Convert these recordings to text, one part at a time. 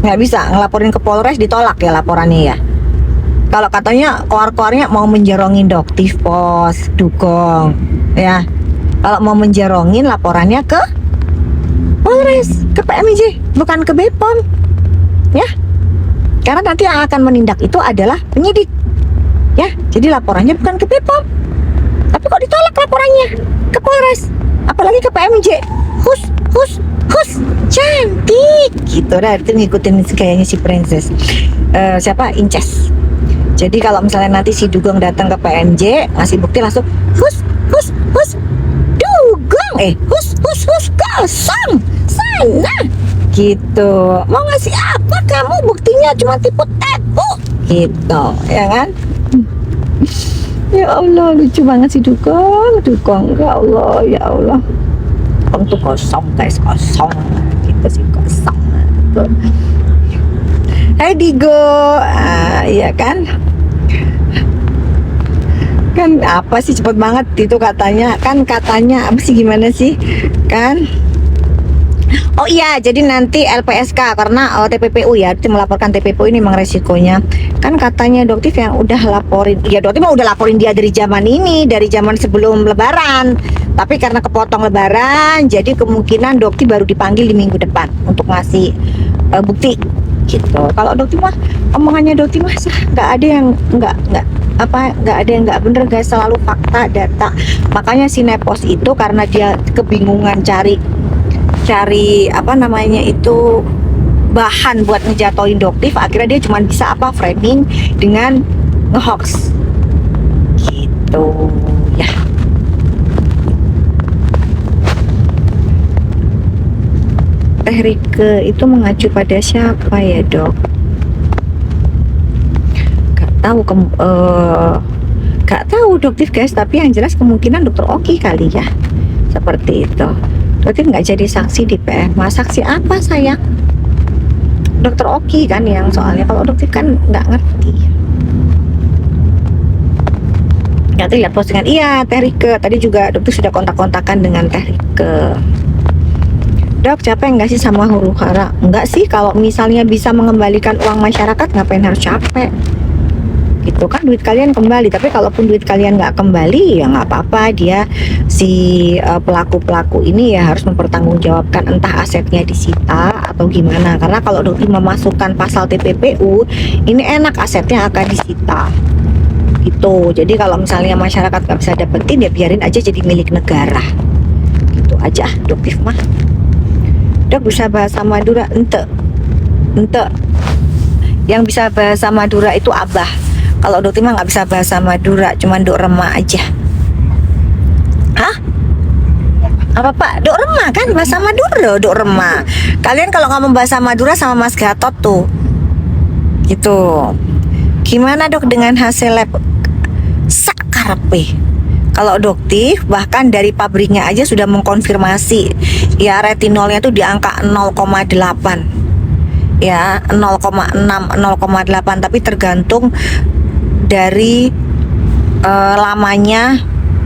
Nggak bisa ngelaporin ke Polres, ditolak ya laporannya ya. Kalau katanya koar-koarnya mau menjerongin Doktif Pos Dugong ya. Kalau mau menjerongin laporannya ke Polres, ke PMJ, bukan ke Bepom ya. Karena nanti yang akan menindak itu adalah penyidik ya. Jadi laporannya bukan ke Bepom. Tapi kok ditolak laporannya ke Polres, apalagi ke PMJ. Hus, cantik gitu. Dah itu ngikutin gayanya si Princess. Siapa? Inces. Jadi kalau misalnya nanti si Dugong datang ke PMJ ngasih bukti, langsung hus Dugong, hus kosong sana gitu. Mau ngasih apa kamu, buktinya cuma tipu gitu ya kan. Ya Allah, lucu banget si Dugong ya Allah, ya Allah. Untuk kosong guys, kosong gitu sih, kosong tuh. Hai Digo, iya kan apa sih cepet banget itu katanya apa sih, gimana sih kan. Oh iya, jadi nanti LPSK karena TPPU ya, melaporkan TPPU ini memang resikonya. Kan katanya Doktif yang udah laporin, ya Doktif mah udah laporin dia dari zaman ini, dari zaman sebelum Lebaran. Tapi karena kepotong Lebaran, jadi kemungkinan Doktif baru dipanggil di minggu depan untuk ngasih bukti gitu. Kalau Doktif mah omongannya Doktif mah nggak ada yang nggak ada yang nggak bener guys, selalu fakta, data. Makanya si Nepos itu karena dia kebingungan cari apa namanya itu bahan buat ngejatoin Doktif, akhirnya dia cuma bisa framing dengan ngehoax gitu ya. Teh Rike itu mengacu pada siapa ya Dok? Gak tahu Doktif guys, tapi yang jelas kemungkinan Dokter Oki kali ya, seperti itu. Doktif nggak jadi saksi di PMA. Saksi apa sayang? Dokter Oki kan yang soalnya, kalau Doktif kan nggak ngerti. Nanti lihat postingan, iya Teh Rike tadi juga Doktif sudah kontak-kontakan dengan Teh Rike. Dok, capek nggak sih sama huru hara? Enggak sih, kalau misalnya bisa mengembalikan uang masyarakat, ngapain harus capek? Gitu kan, duit kalian kembali. Tapi kalaupun duit kalian nggak kembali, ya nggak apa-apa. Dia si pelaku-pelaku ini ya harus mempertanggungjawabkan, entah asetnya disita atau gimana. Karena kalau Doktif memasukkan pasal TPPU, ini enak asetnya akan disita. Gitu. Jadi kalau misalnya masyarakat nggak bisa dapetin, ya biarin aja jadi milik negara. Gitu aja Doktif mah. Dok, bisa bahasa Madura? Ente. Yang bisa bahasa Madura itu Abah. Kalau Doktif mah nggak bisa bahasa Madura, cuman Dok Rema aja. Hah? Apa Pak? Dok Rema kan bahasa Madura, Dok Rema. Kalian kalau ngomong bahasa Madura sama Mas Gatot tuh, gitu. Gimana Dok dengan hasil lab? Sakarpe. Kalau Doktif bahkan dari pabriknya aja sudah mengkonfirmasi ya, retinolnya tuh di angka 0,8 ya, 0,6 0,8, tapi tergantung dari lamanya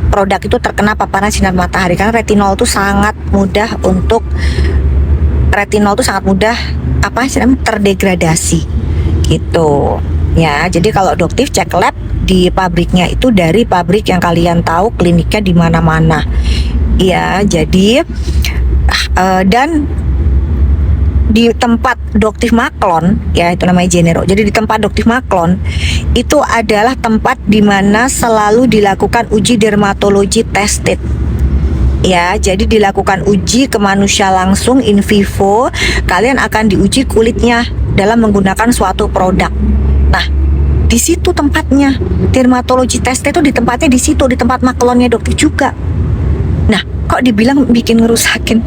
produk itu terkena paparan sinar matahari. Karena retinol tuh sangat mudah terdegradasi gitu ya. Jadi kalau Doktif cek lab di pabriknya itu dari pabrik yang kalian tahu kliniknya di mana-mana ya. Jadi dan di tempat Doktif Maklon ya, itu namanya Genero. Jadi di tempat Doktif Maklon itu adalah tempat di mana selalu dilakukan uji dermatologi tested ya. Jadi dilakukan uji ke manusia langsung in vivo. Kalian akan diuji kulitnya dalam menggunakan suatu produk. Nah, di situ tempatnya dermatologi tested itu, di tempatnya di situ, di tempat Maklonnya Doktif juga. Nah, kok dibilang bikin ngerusakin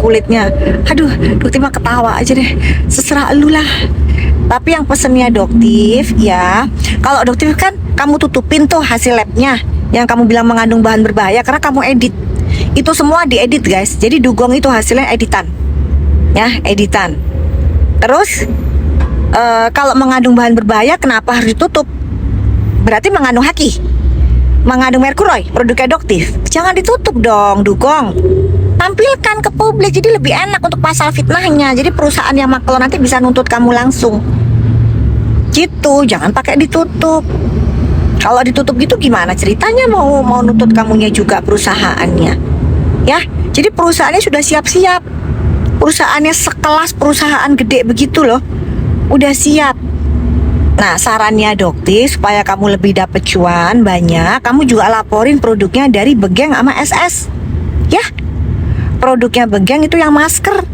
kulitnya? Aduh, Doktif mah ketawa aja deh, seserah elu lah. Tapi yang pesennya Doktif ya, kalau Doktif kan kamu tutupin tuh hasil labnya yang kamu bilang mengandung bahan berbahaya karena kamu edit. Itu semua diedit guys. Jadi Dugong itu hasilnya editan ya, editan. Terus kalau mengandung bahan berbahaya kenapa harus ditutup? Berarti mengandung haki, mengandung merkuroy, produknya Doktif. Jangan ditutup dong Dugong tampilkan ke publik, jadi lebih enak untuk pasal fitnahnya. Jadi perusahaan yang maklum nanti bisa nuntut kamu langsung gitu, jangan pakai ditutup. Kalau ditutup gitu gimana ceritanya mau nuntut kamunya juga perusahaannya ya. Jadi perusahaannya sudah siap-siap, perusahaannya sekelas perusahaan gede begitu loh, udah siap. Nah, sarannya Doktif, supaya kamu lebih dapat cuan banyak, kamu juga laporin produknya dari Begeng sama SS. Ya, produknya Begeng itu yang masker,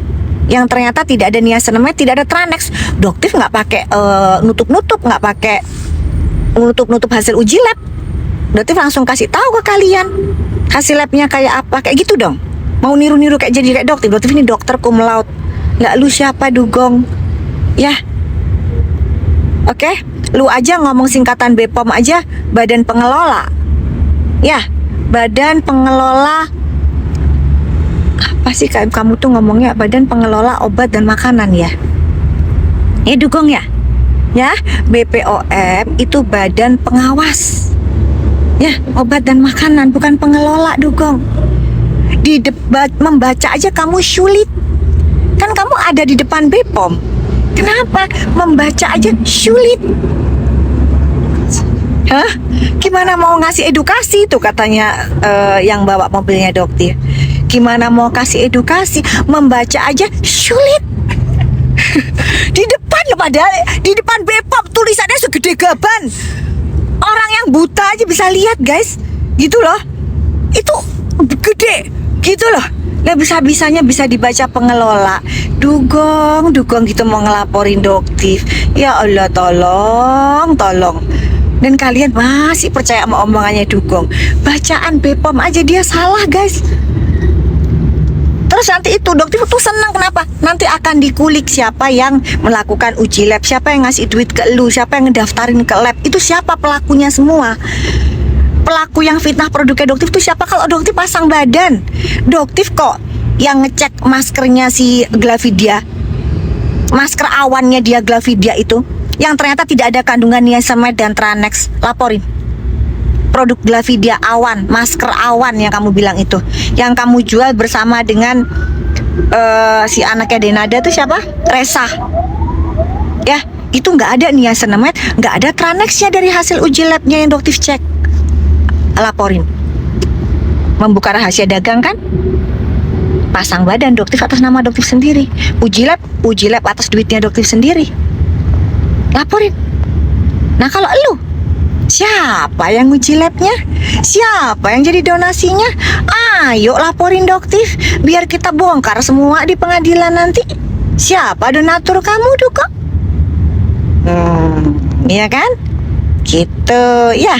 yang ternyata tidak ada niacinamide, tidak ada Tranex. Doktif nggak pakai nutup-nutup, nggak pakai nutup-nutup hasil uji lab. Doktif langsung kasih tahu ke kalian hasil labnya kayak apa, kayak gitu dong. Mau niru-niru kayak jadi kayak Doktif. Doktif ini dokter cum laude. Lah lu siapa dugong? Ya. Oke, lu aja ngomong singkatan BPOM aja, Badan Pengelola. Ya, Badan Pengelola apa sih kamu tuh ngomongnya? Badan Pengelola Obat dan Makanan ya? Ya dugong ya? Ya, BPOM itu Badan Pengawas. Ya, obat dan makanan, bukan pengelola dugong. Di debat membaca aja kamu sulit. Kan kamu ada di depan BPOM. Kenapa membaca aja sulit? Hah? Gimana mau ngasih edukasi tuh katanya yang bawa mobilnya Doktif. Gimana mau kasih edukasi? Membaca aja sulit. Di depan loh, padahal di depan BPOM tulisannya segede gaban. Orang yang buta aja bisa lihat guys. Gitu loh. Itu gede gitu loh. Nah bisa-bisanya bisa dibaca pengelola. Dugong gitu mau ngelaporin Doktif. Ya Allah, tolong. Dan kalian masih percaya sama omongannya dugong. Bacaan BPOM aja dia salah guys. Terus nanti itu Doktif tuh senang, kenapa? Nanti akan dikulik siapa yang melakukan uji lab, siapa yang ngasih duit ke lu, siapa yang ngedaftarin ke lab. Itu siapa pelakunya semua. Pelaku yang fitnah produknya Doktif itu siapa? Kalau Doktif pasang badan, Doktif kok yang ngecek maskernya si Glavidia, masker awannya dia Glavidia itu, yang ternyata tidak ada kandungan niacinamide dan Tranex, laporin. Produk Glavidia awan, masker awan yang kamu bilang itu, yang kamu jual bersama dengan si anaknya Denada itu siapa? Resa. Ya, itu nggak ada niacinamide, nggak ada Tranexnya dari hasil uji labnya yang Doktif cek. Laporin. Membuka rahasia dagang kan? Pasang badan Doktif atas nama Doktif sendiri. Uji lab atas duitnya Doktif sendiri. Laporin. Nah kalau lu, siapa yang uji labnya? Siapa yang jadi donasinya? Ayo laporin Doktif, biar kita bongkar semua di pengadilan nanti. Siapa donatur kamu Duko? Iya kan? Gitu ya.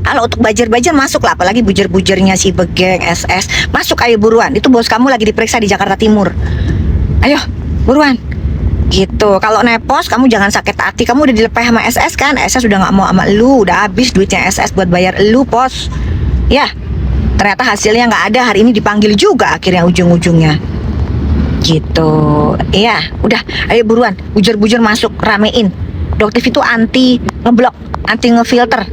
Kalau untuk bajer-bajer masuk lah, apalagi bujer-bujernya si Begeng, SS, masuk ayo buruan. Itu bos kamu lagi diperiksa di Jakarta Timur. Ayo buruan. Gitu. Kalau nepos kamu jangan sakit hati. Kamu udah dilepeh sama SS kan? SS udah nggak mau sama lu, udah habis duitnya SS buat bayar lu pos. Ya. Ternyata hasilnya nggak ada. Hari ini dipanggil juga akhirnya ujung-ujungnya. Gitu. Iya. Udah. Ayo buruan. Bujer-bujer masuk, ramein. Doktif itu anti ngeblok, anti ngefilter.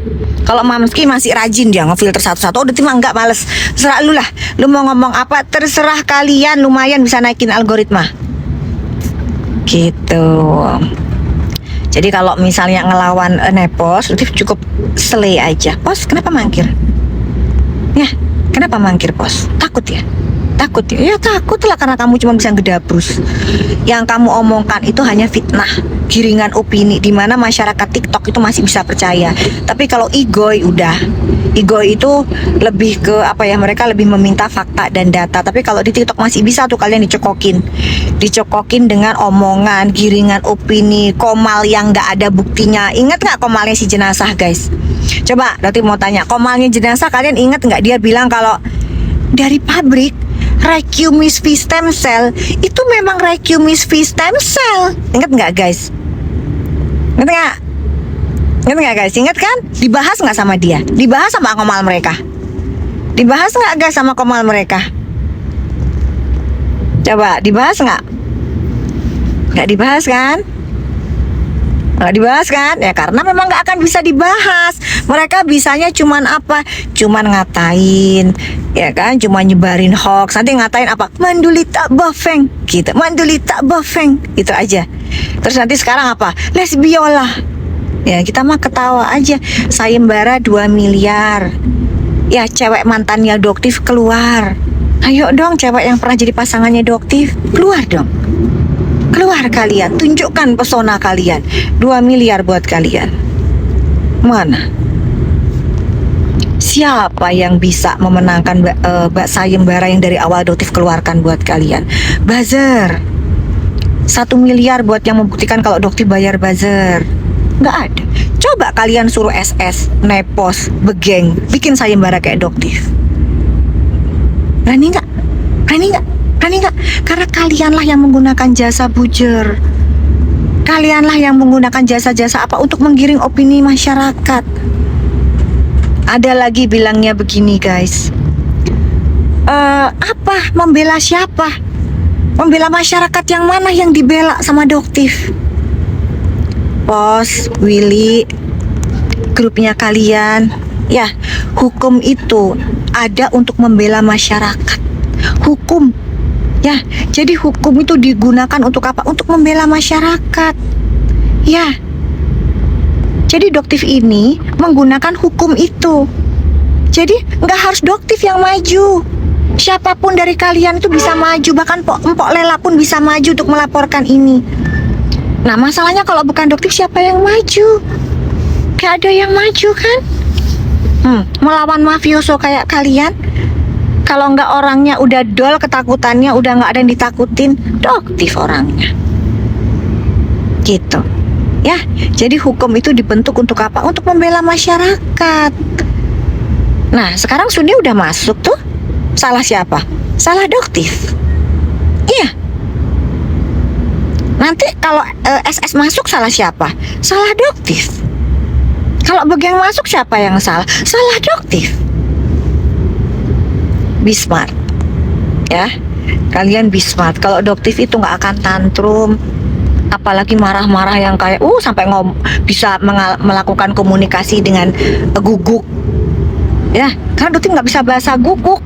Kalau Mamski masih rajin dia ngefilter satu-satu. Oh, Doktif mah enggak, males. Terserah lu lah. Lu mau ngomong apa terserah kalian, lumayan bisa naikin algoritma. Gitu. Jadi kalau misalnya ngelawan nepos, Doktif cukup selei aja. Pos, kenapa mangkir? Ya, kenapa mangkir pos? Takut ya? Takut ya? Ya takut lah, karena kamu cuma bisa gedabrus. Yang kamu omongkan itu hanya fitnah, giringan opini, di mana masyarakat TikTok itu masih bisa percaya. Tapi kalau Igoy udah, Igoy itu lebih ke apa ya, mereka lebih meminta fakta dan data. Tapi kalau di TikTok masih bisa tuh kalian dicokokin dengan omongan, giringan opini, komal yang nggak ada buktinya. Ingat nggak komalnya si jenazah guys? Coba nanti mau tanya, komalnya jenazah kalian ingat nggak dia bilang kalau dari pabrik Recumis V stem cell itu memang Recumis V stem cell. Ingat nggak guys? Ingat nggak? Ingat nggak guys? Ingat kan? Dibahas nggak sama dia? Dibahas sama komal mereka? Dibahas nggak guys sama komal mereka? Coba dibahas nggak? Nggak dibahas kan? Nggak dibahas kan? Ya karena memang nggak akan bisa dibahas. Mereka bisanya cuman apa? Cuman ngatain, ya kan? Cuma nyebarin hoax. Nanti ngatain apa? Mandulita bafeng, gitu. Mandulita bafeng, itu aja. Terus nanti sekarang apa? Lesbiola. Ya kita mah ketawa aja. Sayembara 2 miliar. Ya cewek mantannya Doktif keluar. Ayo dong cewek yang pernah jadi pasangannya Doktif, keluar dong. Keluar kalian, tunjukkan pesona kalian. 2 miliar buat kalian. Mana? Siapa yang bisa memenangkan sayembara yang dari awal Doktif keluarkan buat kalian? Buzzer. 1 miliar buat yang membuktikan kalau Doktif bayar buzzer. Nggak ada. Coba kalian suruh SS, nepos, begeng, bikin sayembara kayak Doktif. Berani nggak? Berani nggak? Berani nggak? Karena kalianlah yang menggunakan jasa buzzer. Kalianlah yang menggunakan jasa-jasa apa untuk menggiring opini masyarakat. Ada lagi bilangnya begini guys. Apa? Membela siapa? Membela masyarakat yang mana yang dibela sama Doktif? Pos, Willy, grupnya kalian. Ya, hukum itu ada untuk membela masyarakat. Hukum. Ya, jadi hukum itu digunakan untuk apa? Untuk membela masyarakat. Ya. Jadi Doktif ini menggunakan hukum itu. Jadi nggak harus Doktif yang maju. Siapapun dari kalian itu bisa maju. Bahkan Empok Lela pun bisa maju untuk melaporkan ini. Nah masalahnya kalau bukan Doktif siapa yang maju? Gak ada yang maju kan? Melawan mafioso kayak kalian. Kalau nggak orangnya udah dol ketakutannya, udah nggak ada yang ditakutin, Doktif orangnya. Gitu. Ya, jadi hukum itu dibentuk untuk apa? Untuk membela masyarakat. Nah, sekarang Suni udah masuk tuh. Salah siapa? Salah Doktif. Iya. Nanti kalau SS masuk salah siapa? Salah Doktif. Kalau Begeng masuk siapa yang salah? Salah Doktif. Be smart. Ya. Kalian be smart. Kalau Doktif itu nggak akan tantrum. Apalagi marah-marah yang kayak sampai bisa melakukan komunikasi dengan guguk. Ya, karena Doktif nggak bisa bahasa guguk.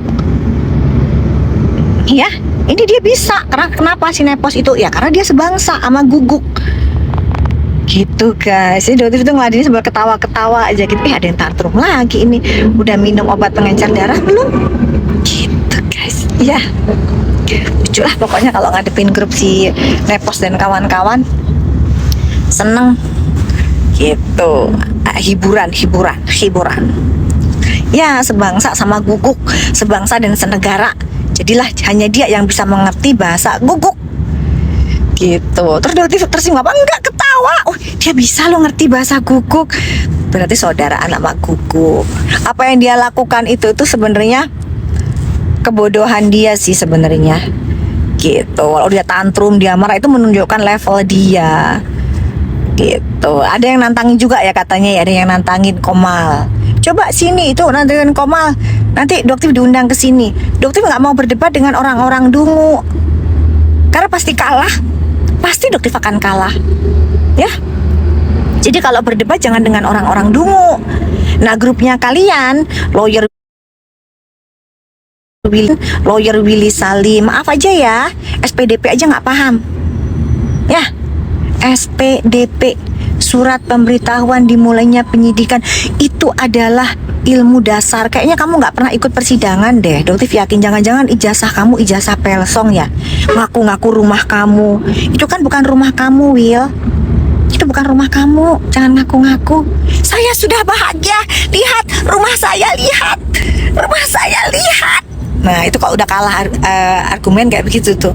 Ya, ini dia bisa. Karena kenapa si Nepos itu? Ya karena dia sebangsa sama guguk. Gitu guys. Jadi Doktif itu ngeladenin sambil ketawa-ketawa aja gitu. Ada yang tantrum lagi ini. Udah minum obat pengencer darah belum? Gitu guys. Ya. Lucu lah pokoknya kalau ngadepin grup si Nepos dan kawan-kawan. Seneng. Gitu. Hiburan. Ya, sebangsa sama guguk, sebangsa dan senegara. Jadilah hanya dia yang bisa mengerti bahasa guguk. Gitu. Terus Doktif tersinggung apa? Enggak, ketawa. Dia bisa loh ngerti bahasa guguk. Berarti saudaraan sama guguk. Apa yang dia lakukan itu sebenarnya kebodohan dia sih sebenarnya. Gitu. Kalau dia tantrum, dia marah, itu menunjukkan level dia. Gitu. Ada yang nantangin juga ya katanya ya, ada yang nantangin Komal. Coba sini itu nantangin Komal. Nanti Doktif diundang ke sini. Doktif nggak mau berdebat dengan orang-orang dungu. Karena pasti kalah. Pasti Doktif akan kalah. Ya. Jadi kalau berdebat jangan dengan orang-orang dungu. Nah, grupnya kalian, lawyer Willy Salim, maaf aja ya, SPDP aja nggak paham. Ya, SPDP, surat pemberitahuan dimulainya penyidikan, itu adalah ilmu dasar. Kayaknya kamu nggak pernah ikut persidangan deh. Doktif yakin jangan-jangan ijazah kamu ijazah pelsong ya, ngaku-ngaku rumah kamu. Itu kan bukan rumah kamu, Will. Itu bukan rumah kamu. Jangan ngaku-ngaku. Saya sudah bahagia. Lihat rumah saya, lihat rumah saya, lihat. Nah itu kalau udah kalah argumen kayak begitu tuh.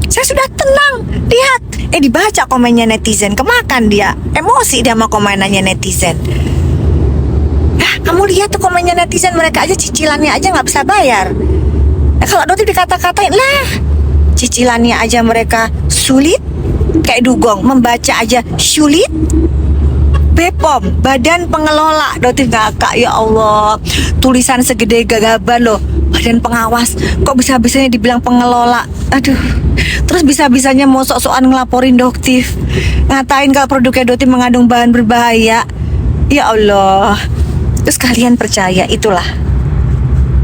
Saya sudah tenang, lihat. Dibaca komennya netizen, kemakan dia. Emosi dia sama komenannya netizen. Kamu lihat tuh komennya netizen, mereka aja cicilannya aja nggak bisa bayar. Kalau Doktif dikata-katain, lah cicilannya aja mereka sulit. Kayak dugong, membaca aja sulit. BPOM, Badan Pengelola, Doktif ngakak, ya Allah, tulisan segede gagaban loh. badan pengawas, kok bisa-bisanya dibilang pengelola. Aduh, terus bisa-bisanya mau sok-sokan ngelaporin Doktif, ngatain kalau produknya Doktif mengandung bahan berbahaya. Ya Allah. Terus kalian percaya, itulah.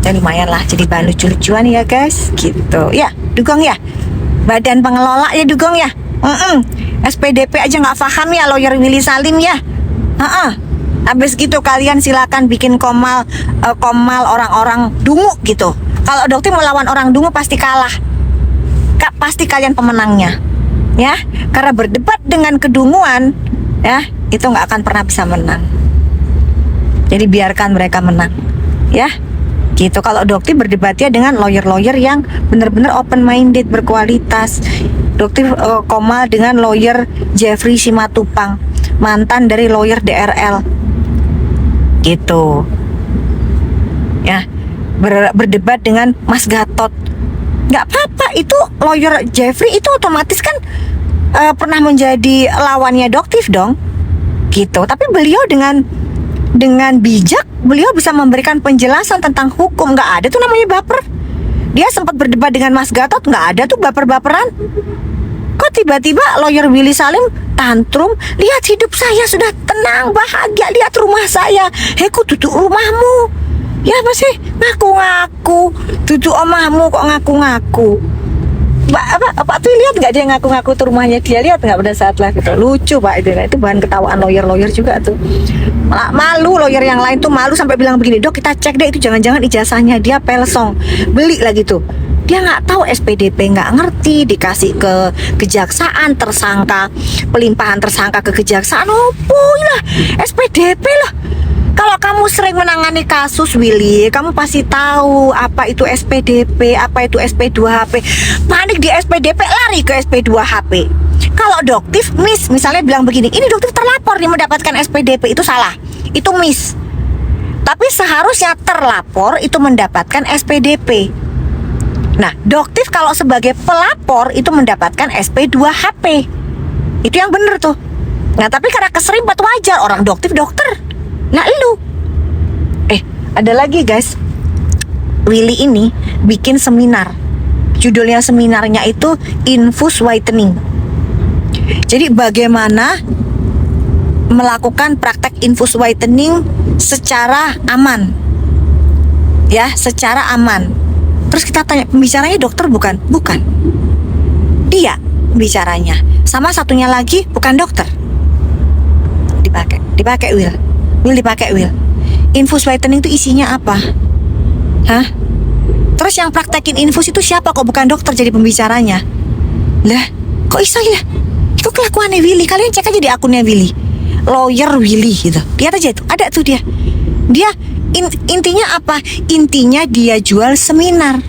Dan lumayan lah jadi bahan lucu-lucuan ya guys, gitu. Ya, dugong ya. Badan pengelola ya dugong ya. SPDP aja nggak paham ya lawyer Willy Salim ya. Habis gitu kalian silakan bikin komal orang-orang dungu gitu. Kalau Dokter melawan orang dungu pasti kalah. Pasti kalian pemenangnya. Ya, karena berdebat dengan kedunguan ya, itu nggak akan pernah bisa menang. Jadi biarkan mereka menang. Ya. Gitu. Kalau Dokter berdebatnya dengan lawyer-lawyer yang benar-benar open minded, berkualitas. Dokter komal dengan lawyer Jeffrey Simatupang, mantan dari lawyer DRL. Gitu. Ya, berdebat dengan Mas Gatot. Nggak apa-apa, itu lawyer Jeffrey itu otomatis kan pernah menjadi lawannya Doktif dong. Gitu. Tapi beliau dengan bijak, beliau bisa memberikan penjelasan tentang hukum. Nggak ada tuh namanya baper. Dia sempat berdebat dengan Mas Gatot, nggak ada tuh baper-baperan. Kok tiba-tiba lawyer Willy Salim tantrum? Lihat hidup saya sudah tenang, bahagia. Lihat rumah saya. Hei, kok duduk rumahmu? Ya apa sih? Ngaku-ngaku. Duduk omahmu kok ngaku-ngaku. Pak tuh lihat nggak dia ngaku-ngaku tuh rumahnya dia, lihat nggak pada saat lah gitu. Lucu Pak itu bahan ketawaan lawyer juga tuh. Malu lawyer yang lain tuh malu sampai bilang begini, Dok kita cek deh itu jangan-jangan ijazahnya dia pelsong, beli lagi tuh. Dia nggak tahu SPDP, nggak ngerti, dikasih ke kejaksaan tersangka, pelimpahan tersangka ke kejaksaan. Oh boy lah SPDP lah. Kalau kamu sering menangani kasus Willy, kamu pasti tahu apa itu SPDP, apa itu SP2HP. Panik di SPDP, lari ke SP2HP. Kalau Doktif, misalnya bilang begini, ini Doktif terlapor nih mendapatkan SPDP, itu salah, itu miss. Tapi seharusnya terlapor itu mendapatkan SPDP. Nah, Doktif kalau sebagai pelapor itu mendapatkan SP2HP. Itu yang bener tuh. Nah, tapi karena keserimpet wajar, orang Doktif dokter. Nah lu ada lagi guys, Willy ini bikin seminar. Judulnya seminarnya itu Infus Whitening. Jadi bagaimana melakukan praktek infus whitening secara aman. Ya, secara aman. Terus kita tanya, pembicaranya dokter bukan? Bukan. Dia bicaranya. Sama satunya lagi bukan dokter. Dipakai Will dipakai Will. Infus whitening itu isinya apa? Hah? Terus yang praktekin infus itu siapa kok bukan dokter jadi pembicaranya? Lah, kok bisa ya? Itu kelakuannya Willy. Kalian cek aja di akunnya Willy. Lawyer Willy gitu. Lihat aja itu, ada tuh dia. Dia intinya apa? Intinya dia jual seminar.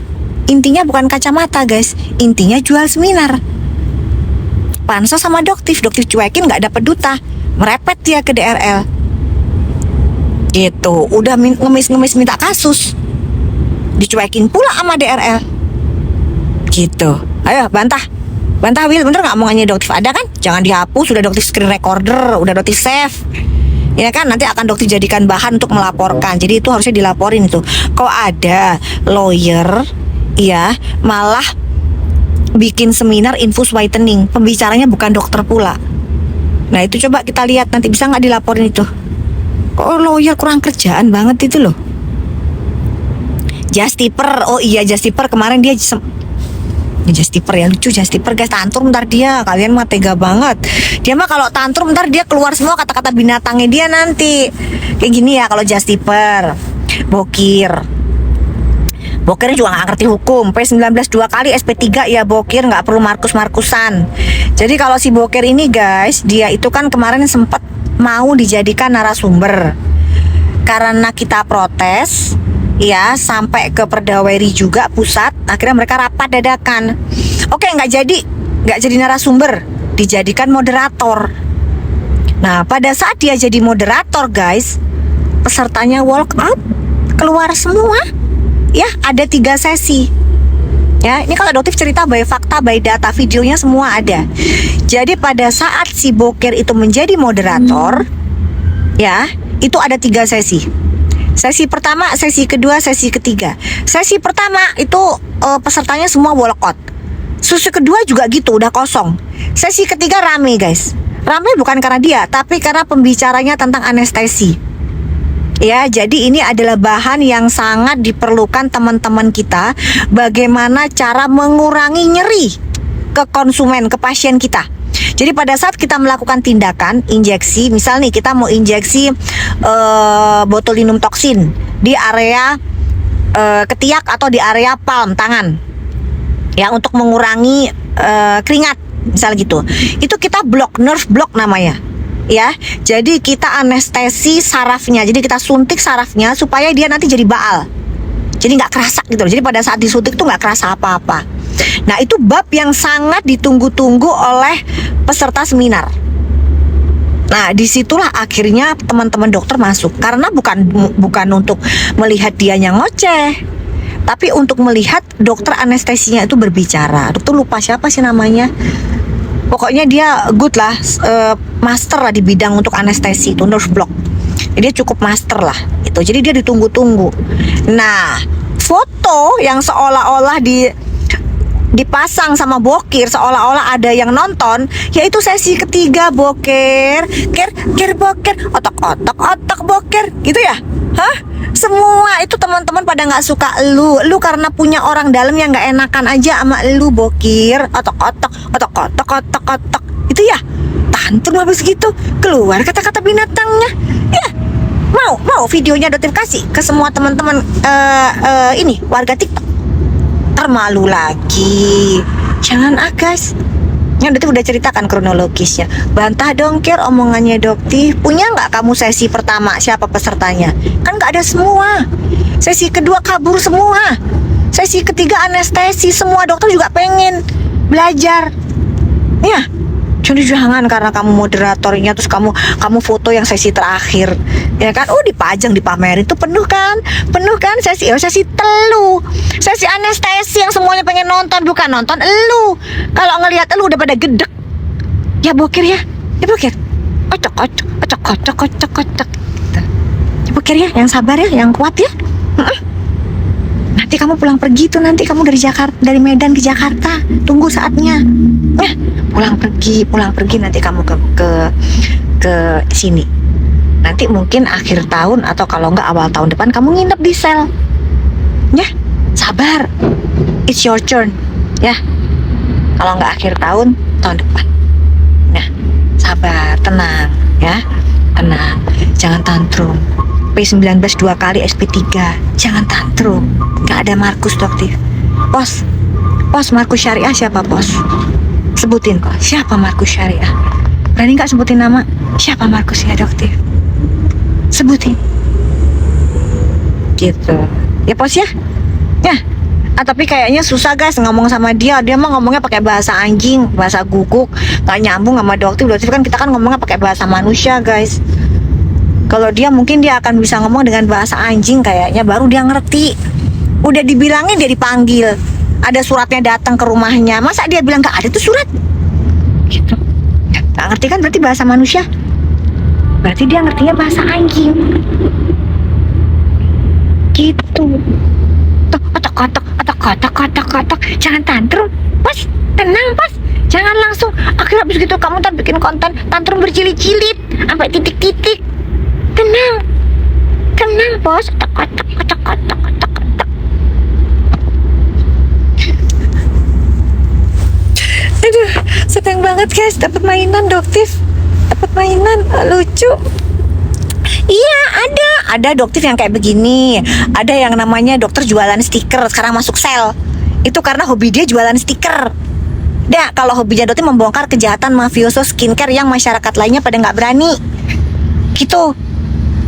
Intinya bukan kacamata, guys. Intinya jual seminar. Pansos sama Doktif cuekin nggak dapet duta. Merepet dia ke DRL. Gitu, udah ngemis minta kasus, dicuekin pula sama DRL. Gitu, ayo bantah Will, bener nggak omongannya Doktif ada kan? Jangan dihapus, sudah Doktif screen recorder, udah Doktif save. Ya kan, nanti akan Doktif jadikan bahan untuk melaporkan. Jadi itu harusnya dilaporin itu. Kok ada lawyer, ya malah bikin seminar infus whitening, pembicaranya bukan dokter pula. Nah itu coba kita lihat nanti bisa nggak dilaporin itu. Kok lawyer kurang kerjaan banget itu loh. Justiper, oh iya Justiper kemarin dia Justiper ya, lucu Justiper guys, tantrum ntar dia. Kalian mah tega banget. Dia mah kalau tantrum ntar dia keluar semua kata-kata binatangnya dia nanti. Kayak gini ya kalau Justiper. Bokirnya juga gak ngerti hukum. P19 2 kali, SP3 ya Bokir, gak perlu markus-markusan. Jadi kalau si Bokir ini guys, dia itu kan kemarin sempat mau dijadikan narasumber. Karena kita protes, ya sampai ke Perdaweri juga pusat, akhirnya mereka rapat dadakan. Oke, nggak jadi narasumber, dijadikan moderator. Nah pada saat dia jadi moderator guys, pesertanya walk out, keluar semua. Ya ada 3 sesi. Ya ini kalau Doktif cerita by fakta, by data, videonya semua ada. Jadi pada saat si Bokir itu menjadi moderator, ya itu ada 3 sesi. Sesi pertama, sesi kedua, sesi ketiga. Sesi pertama itu pesertanya semua walkout. Sesi kedua juga gitu, udah kosong. Sesi ketiga rame guys. Rame bukan karena dia, tapi karena pembicaranya tentang anestesi. Ya, jadi ini adalah bahan yang sangat diperlukan teman-teman kita. Bagaimana cara mengurangi nyeri ke konsumen, ke pasien kita. Jadi pada saat kita melakukan tindakan injeksi, misal nih kita mau injeksi botulinum toksin di area ketiak atau di area palm tangan, ya, untuk mengurangi keringat, misal gitu. Itu kita block, nerve block namanya. Ya, jadi kita anestesi sarafnya, jadi kita suntik sarafnya supaya dia nanti jadi baal, jadi nggak kerasa gitu. Jadi pada saat disuntik tuh nggak kerasa apa-apa. Nah, itu bab yang sangat ditunggu-tunggu oleh peserta seminar. Nah, disitulah akhirnya teman-teman dokter masuk, karena bukan untuk melihat dianya ngoceh, tapi untuk melihat dokter anestesinya itu berbicara. Dokter lupa siapa sih namanya. Pokoknya dia good lah, master lah di bidang untuk anestesi itu, nerve block. Dia cukup master lah itu. Jadi dia ditunggu-tunggu. Nah, foto yang seolah-olah dipasang sama Bokir, seolah-olah ada yang nonton, yaitu sesi ketiga. Boker, ker Boker, otak Boker, gitu ya? Hah? Semua itu teman-teman pada nggak suka lu karena punya orang dalam yang nggak enakan aja sama lu, Bokir, otak, itu ya. Tantrum habis gitu, keluar kata-kata binatangnya, ya. Mau videonya Dotif kasih ke semua teman-teman ini warga TikTok. Ntar malu lagi. Jangan guys. Yang Dotif udah ceritakan kronologisnya. Bantah dong Ker omongannya Dotif. Punya nggak kamu sesi pertama siapa pesertanya? Kan nggak ada semua. Sesi kedua kabur semua. Sesi ketiga anestesi, semua dokter juga pengen belajar. Ya, jadi jangan karena kamu moderatornya terus kamu foto yang sesi terakhir, ya kan? Dipajang, dipamerin, itu penuh kan sesi telu, sesi anestesi yang semuanya pengen nonton, bukan nonton elu. Kalau ngelihat elu udah pada gedek, ya Bokir ya Bokir, kocok. Ya Bokir ya, yang sabar ya, yang kuat ya. Nanti kamu pulang pergi tuh, nanti kamu dari Medan ke Jakarta, tunggu saatnya. Pulang pergi nanti kamu ke sini. Nanti mungkin akhir tahun atau kalau enggak awal tahun depan kamu nginep di sel. Ya, sabar. It's your turn. Ya. Kalau enggak akhir tahun depan. Nah, sabar, tenang ya. Tenang. Jangan tantrum. P19 2 kali, SP3. Jangan tantrum. Enggak ada Markus Doktif. Pos Markus Syariah siapa, Pos? Sebutin kok, siapa Markus Syariah? Berani nggak sebutin nama? Siapa Markus ya Doktif? Sebutin. Gitu. Ya Pos ya? Ya. Tapi kayaknya susah guys ngomong sama dia. Dia mah ngomongnya pakai bahasa anjing, bahasa guguk, nggak nyambung sama Doktif. Doktif kan kita kan ngomongnya pakai bahasa manusia guys. Kalau dia mungkin dia akan bisa ngomong dengan bahasa anjing kayaknya, baru dia ngerti. Udah dibilangin dia dipanggil, ada suratnya datang ke rumahnya, masa dia bilang gak ada tuh surat? Gitu. Gak ngerti kan berarti bahasa manusia? Berarti dia ngertinya bahasa anjing. Gitu. Tuh, kotak. Jangan tantrum, Pas. Tenang, Pas. Jangan langsung akhirnya habis gitu kamu ntar bikin konten tantrum berjilid-jilid sampai titik-titik. Tenang, Bos. Kotak. Aduh, seneng banget guys, dapat mainan Doktif, dapat mainan lucu. Iya, ada Doktif yang kayak begini. Ada yang namanya dokter jualan stiker, sekarang masuk sel. Itu karena hobi dia jualan stiker. Dia kalau hobinya Doktif membongkar kejahatan mafioso skincare yang masyarakat lainnya pada nggak berani. Gitu.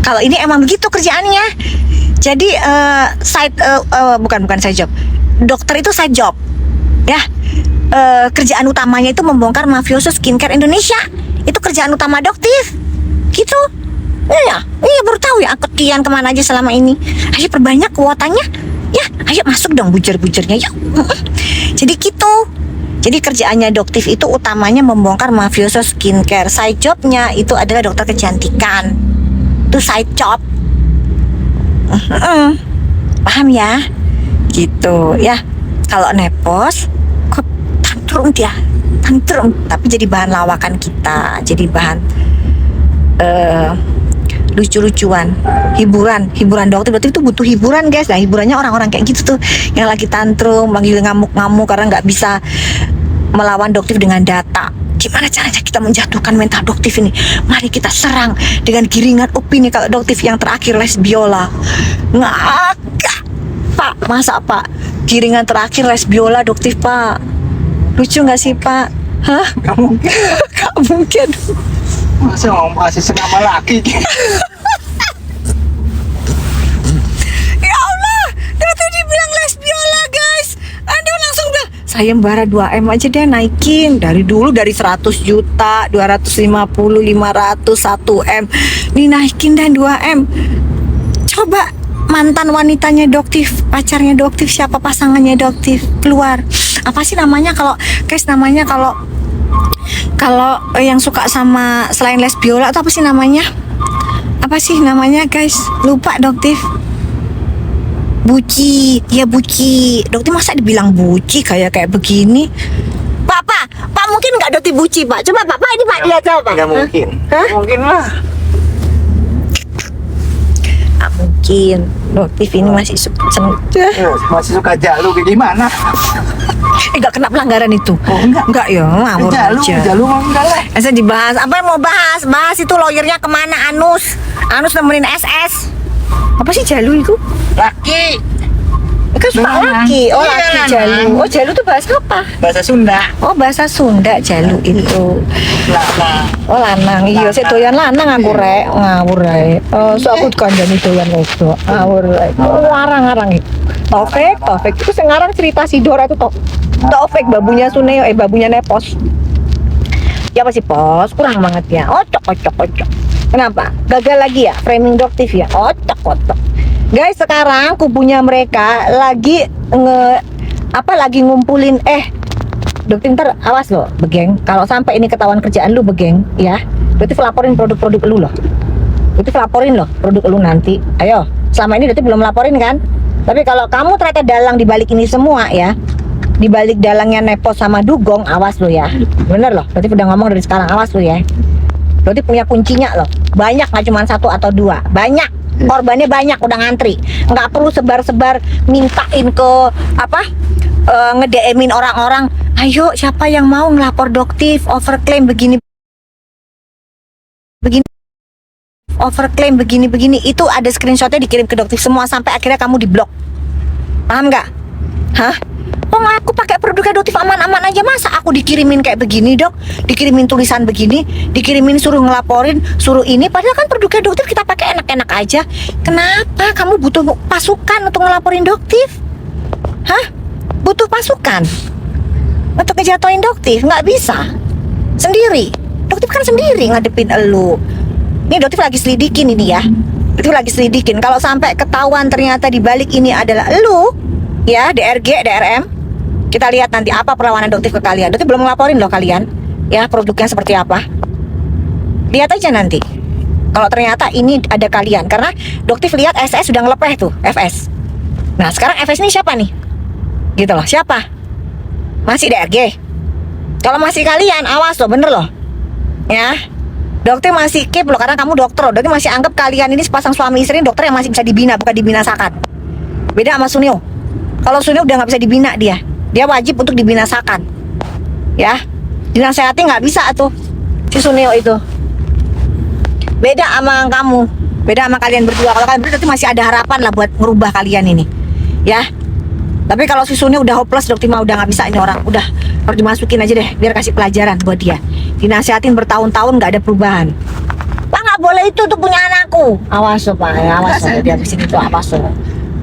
Kalau ini emang begitu kerjaannya. Jadi bukan side job. Dokter itu side job. Ya. Kerjaan utamanya itu membongkar mafioso skincare Indonesia. Itu kerjaan utama Doktif. Gitu. Iya, baru tahu ya ketian kemana aja selama ini. Ayo perbanyak kuotanya. Ya, ayo masuk dong bujer-bujernya yuk. Jadi gitu. Jadi kerjaannya Doktif itu utamanya membongkar mafioso skincare. Side jobnya itu adalah dokter kecantikan. Itu side job. Paham ya? Gitu ya. Kalau nepos kok tantrum dia, tantrum, tapi jadi bahan lawakan kita, jadi bahan lucu-lucuan, hiburan dokter itu butuh hiburan guys. Nah hiburannya orang-orang kayak gitu tuh, yang lagi tantrum, lagi ngamuk-ngamuk karena nggak bisa melawan dokter dengan data. Gimana caranya kita menjatuhkan mental dokter ini? Mari kita serang dengan giringan opini. Kalau dokter yang terakhir les biola, ngakak Pak, masa Pak giringan terakhir les biola dokter Pak? Lucu nggak sih Pak? Hah? Gak mungkin. Gak mungkin. Masa mau masih senama laki? Ya Allah, dokter dibilang les biola guys. Aduh langsung bilang sayembara 2M aja deh naikin. Dari dulu dari 100 juta, 250, 500, 1M dinaikin dan 2M. Coba mantan wanitanya Doktif, pacarnya Doktif, siapa pasangannya Doktif keluar. Apa sih namanya kalau guys, namanya kalau yang suka sama selain les biola atau apa sih namanya? Apa sih namanya guys? Lupa Doktif. Buci, ya buci. Doktif masa dibilang buci kayak begini? Pak, mungkin nggak Doktif buci Pak? Coba Pak ini Pak lihat coba. Gak mungkin. Hah? Mungkin lah. Nggak mungkin. Doktif ini masih Masih suka jalu kayak gimana? nggak kena pelanggaran itu. Oh enggak. Enggak ya, ngawur aja. Jalu mah enggak lah. Saya dibahas. Apa yang mau bahas? Bahas itu lawyernya kemana? Anus nemenin SS. Apa sih Jalu itu? Laki. Kan suka laki. Oh Iya, laki Jalu. Nang. Oh Jalu itu bahasa apa? Bahasa Sunda. Oh bahasa Sunda Jalu itu. Lana. Oh lanang. Iya, saya doyan lanang aku rek. Ngawur rek. Oh, so aku kandhani doyan wedok. Ngawur rek. Oh, ngarang-ngarang iki. Taufik itu sekarang cerita si Dora itu Taufik babunya Suneo, babunya Nepos. Ya apa sih Pos? Kurang banget ya. Ocok. Kenapa? Gagal lagi ya framing Doktif ya. Ocok. Guys, sekarang kubunya mereka lagi lagi ngumpulin Doktif ntar awas loh, Begeng. Kalau sampai ini ketahuan kerjaan lu, Begeng, ya. Doktif laporin produk-produk lu loh. Doktif laporin loh produk lu nanti. Ayo, selama ini Doktif belum laporin kan? Tapi kalau kamu ternyata dalang di balik ini semua ya, di balik dalangnya Nepos sama Dugong, awas lo ya. Bener loh, Doktif udah ngomong dari sekarang, awas lo ya. Doktif punya kuncinya loh. Banyak, nggak cuma 1 atau 2. Banyak. Korbannya banyak, udah ngantri. Nggak perlu sebar-sebar mintain ke nge-DM-in orang-orang. Ayo, siapa yang mau ngelapor Doktif overclaim begini overclaim begini itu ada screenshotnya dikirim ke Doktif semua sampai akhirnya kamu diblok. Paham nggak? Hah? Oh aku pakai produknya Doktif aman-aman aja, masa aku dikirimin kayak begini Dok, dikirimin tulisan begini, dikirimin suruh ngelaporin, suruh ini, padahal kan produknya Doktif kita pakai enak-enak aja. Kenapa kamu butuh pasukan untuk ngelaporin Doktif? Hah? Butuh pasukan untuk ngejatuhin Doktif? Nggak bisa sendiri. Doktif kan sendiri ngadepin elu. Ini Doktif lagi selidikin ini ya. Doktif lagi selidikin. Kalau sampai ketahuan ternyata di balik ini adalah elu, ya, DRG, DRM. Kita lihat nanti apa perlawanan Doktif ke kalian. Doktif belum ngelaporin loh kalian, ya, produknya seperti apa. Lihat aja nanti. Kalau ternyata ini ada kalian, karena Doktif lihat SS sudah ngelepeh tuh, FS. Nah, sekarang FS ini siapa nih? Gitu loh, siapa? Masih DRG. Kalau masih kalian, awas loh, bener loh. Ya. Dokter masih keep loh, karena kamu dokter. Dokter masih anggap kalian ini sepasang suami istri dokter yang masih bisa dibina, bukan dibinasakan. Beda sama Sunio. Kalau Sunio udah nggak bisa dibina dia wajib untuk dibinasakan. Ya, dinasehati nggak bisa tuh si Sunio itu. Beda sama kamu, beda sama kalian berdua. Kalau kalian berdua nanti masih ada harapan lah buat ngerubah kalian ini, ya. Tapi kalau si Sunio udah hopeless, Dokter mah udah nggak bisa ini orang. Udah harus dimasukin aja deh, biar kasih pelajaran buat dia. Dinasehatin bertahun-tahun nggak ada perubahan. Pak nggak boleh itu untuk punya anakku. Awas loh Pak, ya, awas loh dia kesini tuh, awas loh.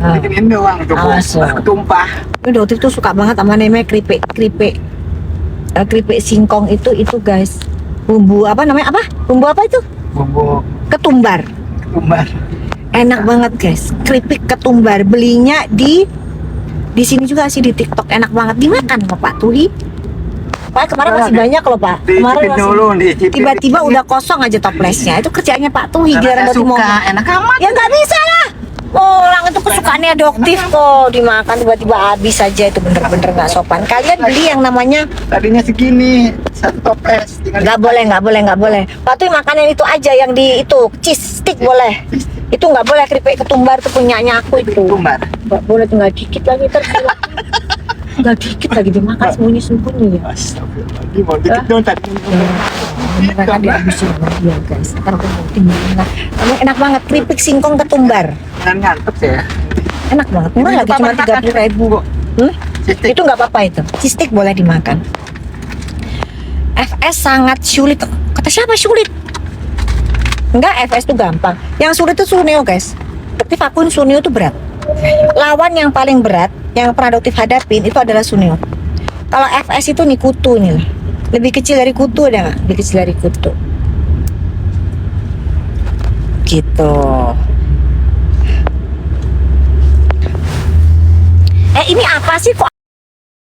Ini doang tuh. Awas loh. Tumpah. Ini Dokter tuh suka banget sama namanya keripik singkong itu guys. Bumbu apa namanya apa? Bumbu apa itu? Bumbu Ketumbar. Enak banget guys, keripik ketumbar. Belinya di sini juga sih di TikTok, enak banget, dimakan sama Pak Tuhi. Pak kemarin masih banyak loh Pak. Kemarin masih tiba-tiba udah kosong aja toplesnya. Itu kerjanya Pak Tuhi. Giliran Dokter mau enak amat. ya nggak bisa lah. Orang itu kesukaannya adoptif kok, dimakan tiba-tiba habis saja, itu bener-bener nggak sopan. Kalian beli yang namanya Tadinya segini, satu toples. nggak boleh. Waktu makan yang itu aja, yang di itu cheese stick boleh. Itu nggak boleh, keripik ketumbar tuh punyanya aku itu. Tumbar. Nggak boleh, tinggal dikit lagi terus. Tinggal dikit lagi dimakan sembunyi-sembunyi ya. Astagfirullah. Mau dikit dong tadi. Mereka dihabisin sama dia guys. Ntar aku mau tinggalin lah. Emang enak banget keripik singkong ketumbar. Jangan ngantuk saya. Enak banget. Murah lagi cuma 30.000. Itu nggak apa-apa itu. Cistik boleh dimakan. FS sangat sulit. Kata siapa sulit? Enggak, FS tuh gampang. Yang sulit itu Suneo guys. Aktif akun Suneo tuh berat. Lawan yang paling berat yang pernah Doktif hadapin itu adalah Suneo. Kalau FS itu nih kutu nih lah. Lebih kecil dari kutu ada nggak? Lebih kecil dari kutu. Gitu. Ini apa sih kok